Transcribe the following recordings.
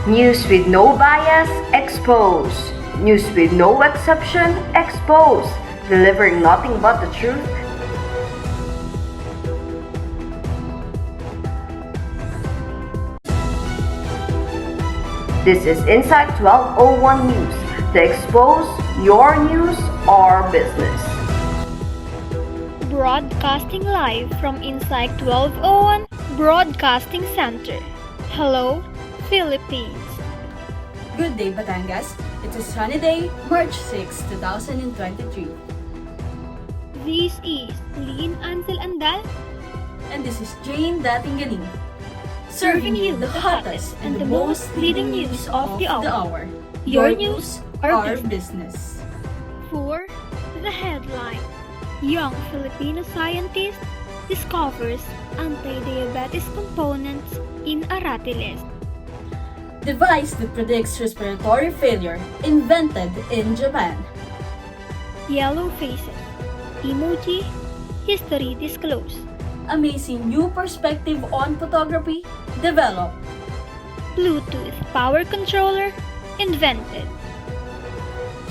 News with no bias, expose. News with no exception, expose. Delivering nothing but the truth. This is INPSYCHE 1201 News, to expose your news or business. Broadcasting live from INPSYCHE 1201 Broadcasting Center. Hello, Philippines. Good day, Batangas. It's a sunny day, March 6, 2023. This is Lynn, Ancel, Andal, And this is Datinggaling, serving you the hottest and the most leading news of the hour. Your news, our business. For the headline, young Filipino scientist discovers anti-diabetes components in aratiles. Device that predicts respiratory failure, invented in Japan. Yellow faces, emoji, history disclosed. Amazing new perspective on photography, developed. Bluetooth power controller, invented.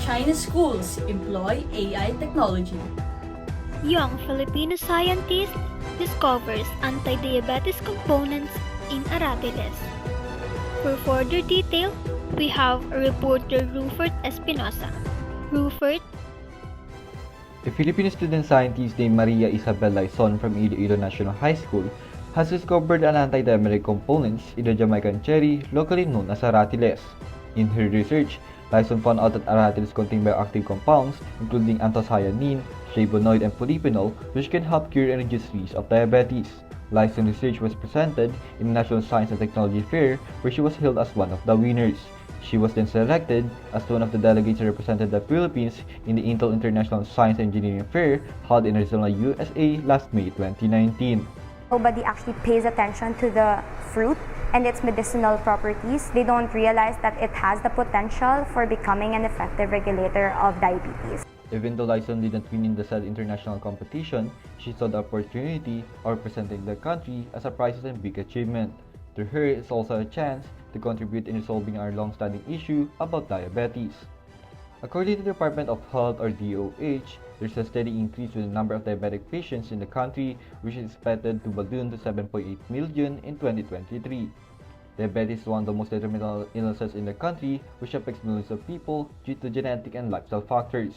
Chinese schools employ AI technology. Young Filipino scientist discovers anti-diabetes components in aratiles. For further detail, we have reporter Rufert Espinosa. Rufert. A Filipino student scientist named Maria Isabel Laison from Iloilo National High School has discovered an anti-diabetic components in the Jamaican cherry, locally known as aratiles. In her research, Laison found out that aratiles contain bioactive compounds including anthocyanine, flavonoid, and polyphenol, which can help cure and reduce risk of diabetes. Laison's research was presented in the National Science and Technology Fair, where she was hailed as one of the winners. She was then selected as one of the delegates who represented the Philippines in the Intel International Science and Engineering Fair held in Arizona, USA last May 2019. Nobody actually pays attention to the fruit and its medicinal properties. They don't realize that it has the potential for becoming an effective regulator of diabetes. Even though Laison didn't win in the said international competition, she saw the opportunity of representing the country as a prize and big achievement. To her, it's also a chance to contribute in resolving our long-standing issue about diabetes. According to the Department of Health or DOH, there's a steady increase with the number of diabetic patients in the country, which is expected to balloon to 7.8 million in 2023. Diabetes is one of the most detrimental illnesses in the country, which affects millions of people due to genetic and lifestyle factors.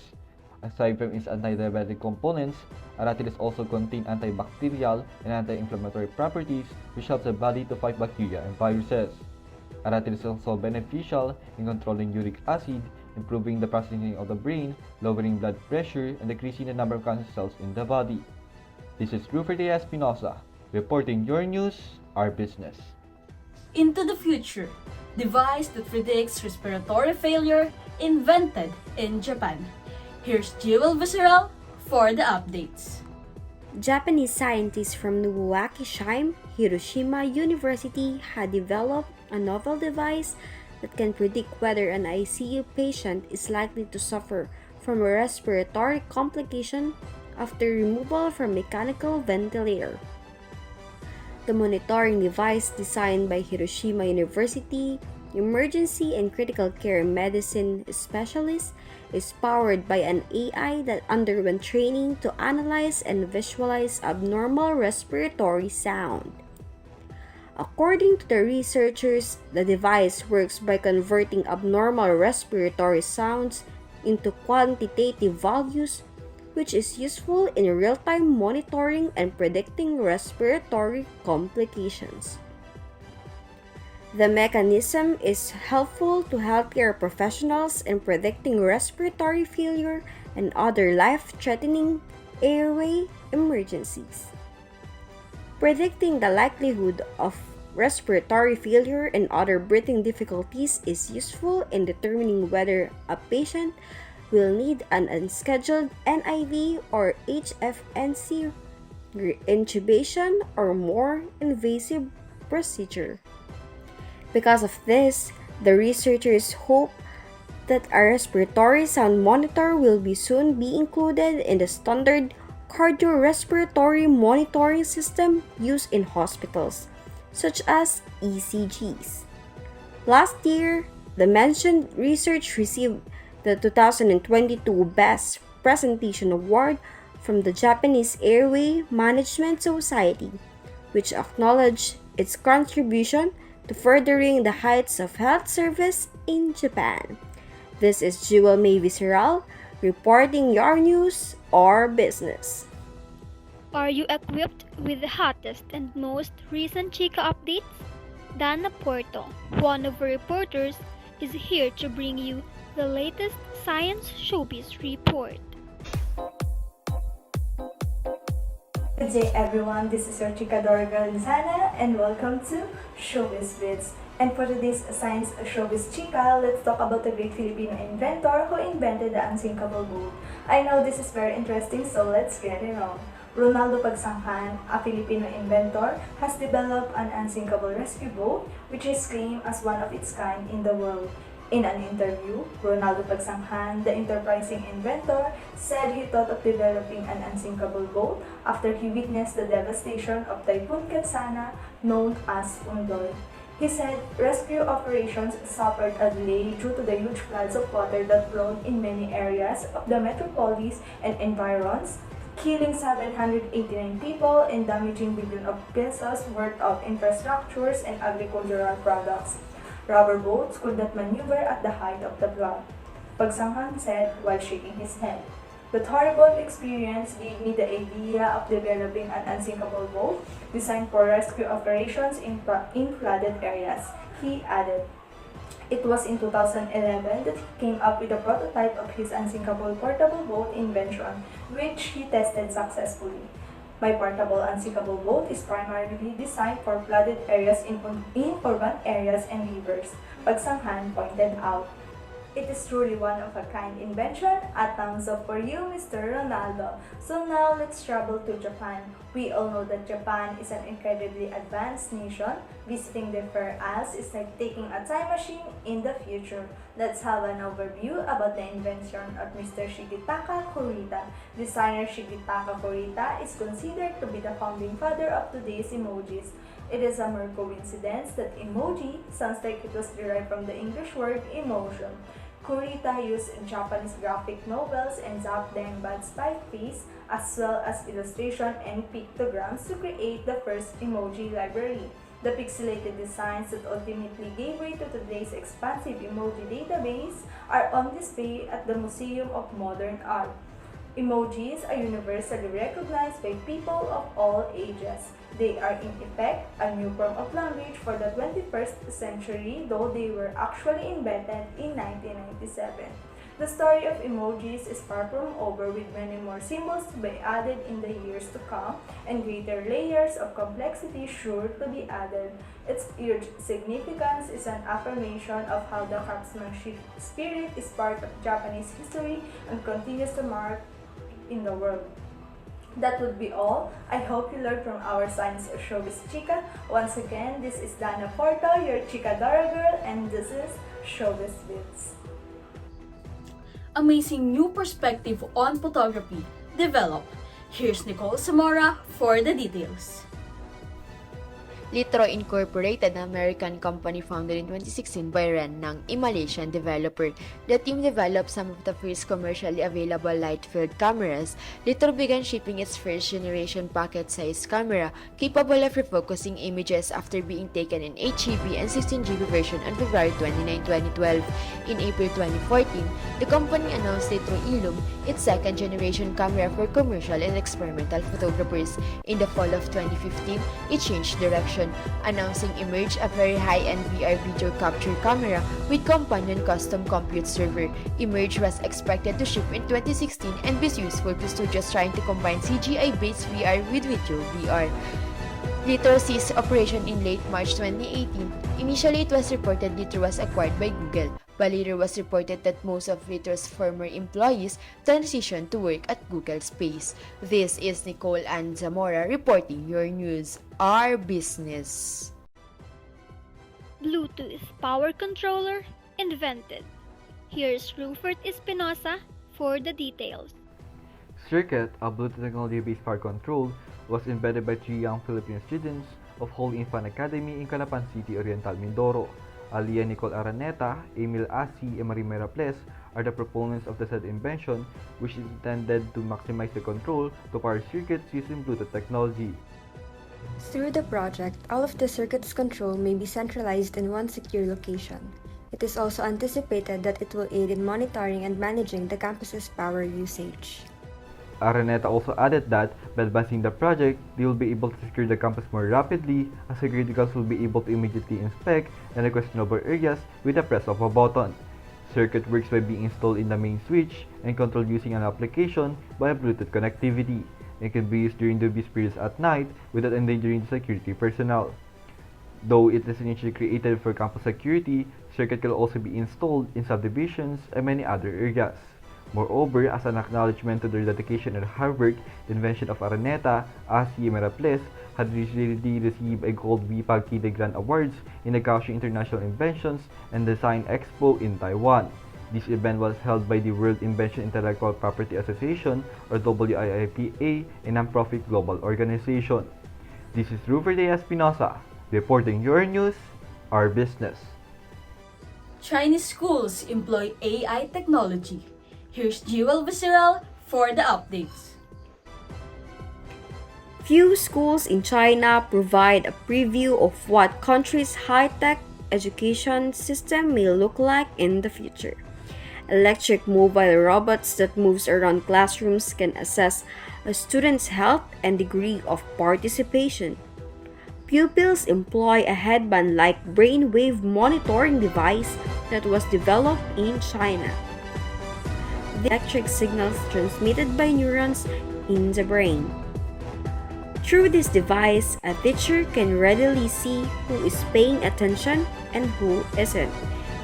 Aside from its anti-diabetic components, aratiles also contain antibacterial and anti-inflammatory properties, which helps the body to fight bacteria and viruses. Aratiles is also beneficial in controlling uric acid, improving the processing of the brain, lowering blood pressure, and decreasing the number of cancer cells in the body. This is Rufert Espinosa, reporting your news, our business. Into the future, device that predicts respiratory failure, invented in Japan. Here's Jhewel Viceral for the updates. Japanese scientists from Niwaki Shime, Hiroshima University had developed a novel device that can predict whether an ICU patient is likely to suffer from a respiratory complication after removal from mechanical ventilator. The monitoring device designed by Hiroshima University emergency and critical care medicine specialists is powered by an AI that underwent training to analyze and visualize abnormal respiratory sound. According to the researchers, the device works by converting abnormal respiratory sounds into quantitative values, which is useful in real-time monitoring and predicting respiratory complications. The mechanism is helpful to healthcare professionals in predicting respiratory failure and other life-threatening airway emergencies. Predicting the likelihood of respiratory failure and other breathing difficulties is useful in determining whether a patient will need an unscheduled NIV or HFNC intubation or more invasive procedure. Because of this, the researchers hope that a respiratory sound monitor will soon be included in the standard cardiorespiratory monitoring system used in hospitals, such as ECGs. Last year, the mentioned research received the 2022 Best Presentation Award from the Japanese Airway Management Society, which acknowledged its contribution to furthering the heights of health service in Japan. This is Jhewel Mae Viceral, reporting your news or business. Are you equipped with the hottest and most recent Chica updates? Danna Porto, one of our reporters, is here to bring you the latest science showbiz report. Good day everyone, this is your Chikador girl Janna and welcome to Showbiz Bits. And for today's Science Showbiz Chika, let's talk about the great Filipino inventor who invented the unsinkable boat. I know this is very interesting, so let's get it on. Ronaldo Pagsanghan, a Filipino inventor, has developed an unsinkable rescue boat which is claimed as one of its kind in the world. In an interview, Ronaldo Pagsanghan, the enterprising inventor, said he thought of developing an unsinkable boat after he witnessed the devastation of Typhoon Ketsana, known as Andal. He said rescue operations suffered a delay due to the huge floods of water that flowed in many areas of the metropolis and environs, killing 789 people and damaging billions of pesos worth of infrastructures and agricultural products. Rubber boats could not maneuver at the height of the flood, Pagsanghan said while shaking his head. That horrible experience gave me the idea of developing an unsinkable boat designed for rescue operations in flooded areas, he added. It was in 2011 that he came up with a prototype of his unsinkable portable boat invention, which he tested successfully. My portable unsinkable boat is primarily designed for flooded areas in urban areas and rivers, Pagsanghan pointed out. It is truly one of a kind invention. A thumbs up for you, Mr. Ronaldo. So now let's travel to Japan. We all know that Japan is an incredibly advanced nation. Visiting the Fair Isles is like taking a time machine in the future. Let's have an overview about the invention of Mr. Shigetaka Kurita. Designer Shigetaka Kurita is considered to be the founding father of today's emojis. It is a mere coincidence that emoji sounds like it was derived from the English word emotion. Kurita used Japanese graphic novels and Zapdengbad's typeface as well as illustration and pictograms to create the first emoji library. The pixelated designs that ultimately gave way to today's expansive emoji database are on display at the Museum of Modern Art. Emojis are universally recognized by people of all ages. They are in effect a new form of language for the 21st century, though they were actually invented in 1997. The story of emojis is far from over, with many more symbols to be added in the years to come and greater layers of complexity sure to be added. Its huge significance is an affirmation of how the craftsmanship spirit is part of Japanese history and continues to mark in the world. That would be all. I hope you learned from our Science Showbiz Chica. Once again, this is Danna Porto, your Chikadora girl, and this is Showbiz Bits. Amazing new perspective on photography developed. Here's Nicole Zamora for the details. Litro Incorporated, an American company founded in 2016 by Ren Nang, a Malaysian developer. The team developed some of the first commercially available light-filled cameras. Litro began shipping its first-generation pocket-sized camera, capable of refocusing images after being taken in 8GB and 16GB version on February 29, 2012. In April 2014, the company announced Litro Illum, its second-generation camera for commercial and experimental photographers. In the fall of 2015, it changed direction, announcing Emerge, a very high-end VR video capture camera with companion custom compute server. Emerge was expected to ship in 2016 and be useful to studios trying to combine CGI-based VR with video VR. Litro ceased operation in late March 2018. Initially, it was reported Litro was acquired by Google, but later was reported that most of Litro's former employees transitioned to work at Google Space. This is Nicole Ann Zamora reporting your news, our business. Bluetooth power controller invented. Here's Rufert Espinosa for the details. Circuit, a Bluetooth technology-based power control, was invented by three young Filipino students of Holy Infant Academy in Calapan City, Oriental Mindoro. Nicole Araneta, Emil Asi, and Marie Meraples are the proponents of the said invention, which is intended to maximize the control to power circuits using Bluetooth technology. Through the project, all of the circuit's control may be centralized in one secure location. It is also anticipated that it will aid in monitoring and managing the campus's power usage. Araneta also added that by advancing the project, they will be able to secure the campus more rapidly, as security guards will be able to immediately inspect and questionable areas with the press of a button. Circuit works by being installed in the main switch and controlled using an application via Bluetooth connectivity. It can be used during the busy periods at night without endangering the security personnel. Though it is initially created for campus security, circuit can also be installed in subdivisions and many other areas. Moreover, as an acknowledgement to their dedication and hard work, the invention of Araneta, Asi, and Meraples had recently received a Gold WIPAG Kide Grant Awards in the Kaohsiung International Inventions and Design Expo in Taiwan. This event was held by the World Invention Intellectual Property Association, or WIIPA, a non-profit global organization. This is Rufert Espinosa, reporting your news, our business. Chinese schools employ AI technology. Here's Jhewel Viceral for the updates. Few schools in China provide a preview of what country's high-tech education system may look like in the future. Electric mobile robots that moves around classrooms can assess a student's health and degree of participation. Pupils employ a headband-like brainwave monitoring device that was developed in China. The electric signals transmitted by neurons in the brain. Through this device, a teacher can readily see who is paying attention and who isn't,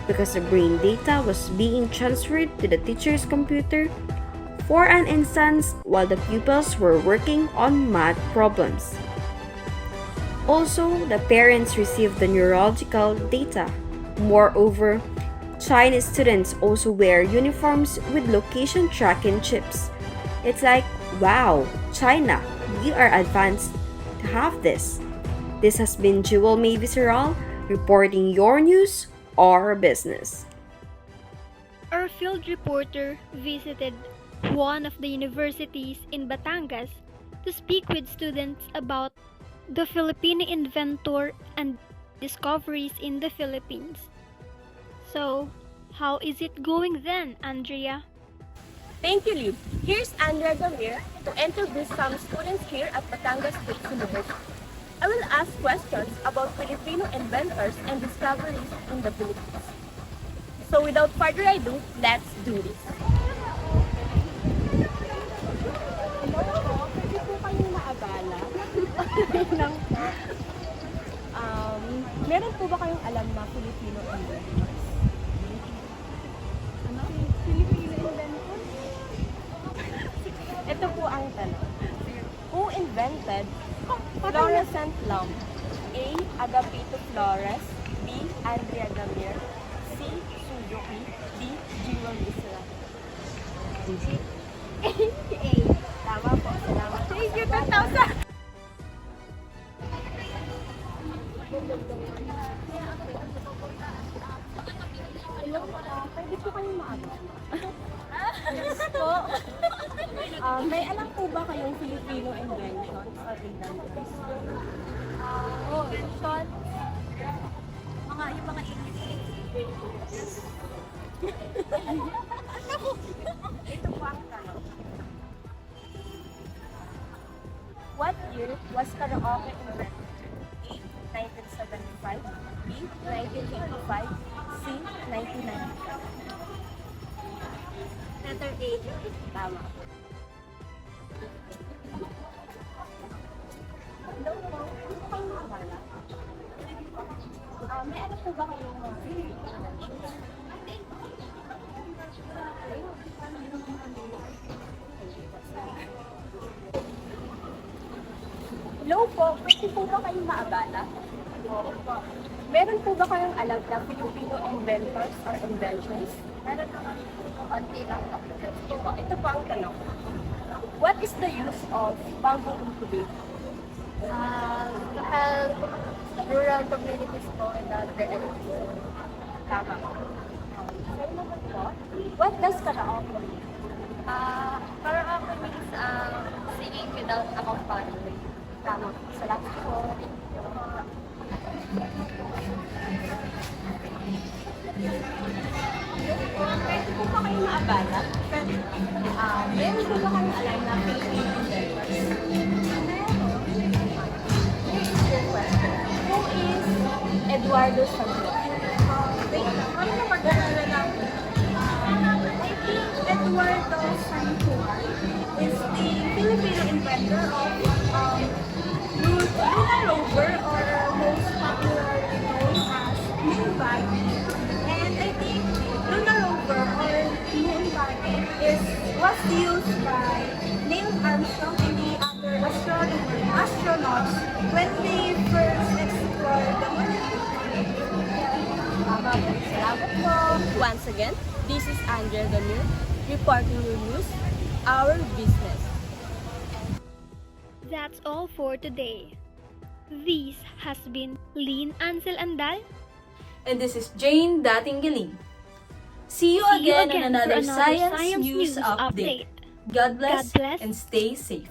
because the brain data was being transferred to the teacher's computer for an instance while the pupils were working on math problems. Also, the parents receive the neurological data. Moreover, Chinese students also wear uniforms with location tracking chips. It's like, wow, China, we are advanced to have this. This has been Jhewel Mae Viceral, reporting your news, our business. Our field reporter visited one of the universities in Batangas to speak with students about the Filipino inventor and discoveries in the Philippines. So, how is it going then, Andrea? Thank you, Liv. Here's Andrea Gamier to introduce some students here at Batangas State University. I will ask questions about Filipino inventors and discoveries in the Philippines. So without further ado, let's do this. Pwede po kayong maabala. Meron po ba kayong alam na Filipino inventors? Filipino inventors? Ito po ang tanong. Who invented fluorescent lamp? A. Agapito Flores, B. Andrea Gamier, C. Suzuki, D. Jhewel Mae. A. Tama po. Salamat. Thank you, 2,000! Pwede po kayong maabot. Yes po. May alam po ba kayong Filipino inventions or inventors? Invention? Yung mga Ito po ang tanong. What year was karaoke invented? A. 1975, B. 1985, C. 1995. Letter A. Tama. Hello po. Ano kayong maabala? May alam po ba kayong mga inventions? Hello po. Pwede po ba kayong maabala? Meron po ba kayong alam na Filipino inventors or inventions? Meron naman. Konti lang. Ito po ang tanong. What is the use of bamboo incubator? To help rural communities po in the development. Tama. Sa'yo naman po, what does karaoke mean? Karaoke means singing without accompaniment. Tama. Salamat po. Pwede po ba kayo maabala? Meron po ba kayo alam na Filipino inventors? Who is Eduardo Santos? Wait, ano na mag-aalala lang? I think Eduardo Santos is the Filipino inventor of Luna rover, or most popularly known as Moonbike. And I think Luna rover or Moonbike was used by Neil Armstrong and the other astronauts when they first explored the moon. Salamat po. Once again, this is Andrea reporting your news, our business. That's all for today. This has been Lynn, Ancel, Andal. And this is Jane Datinggaling. See you again on another Science News Update. God bless and stay safe.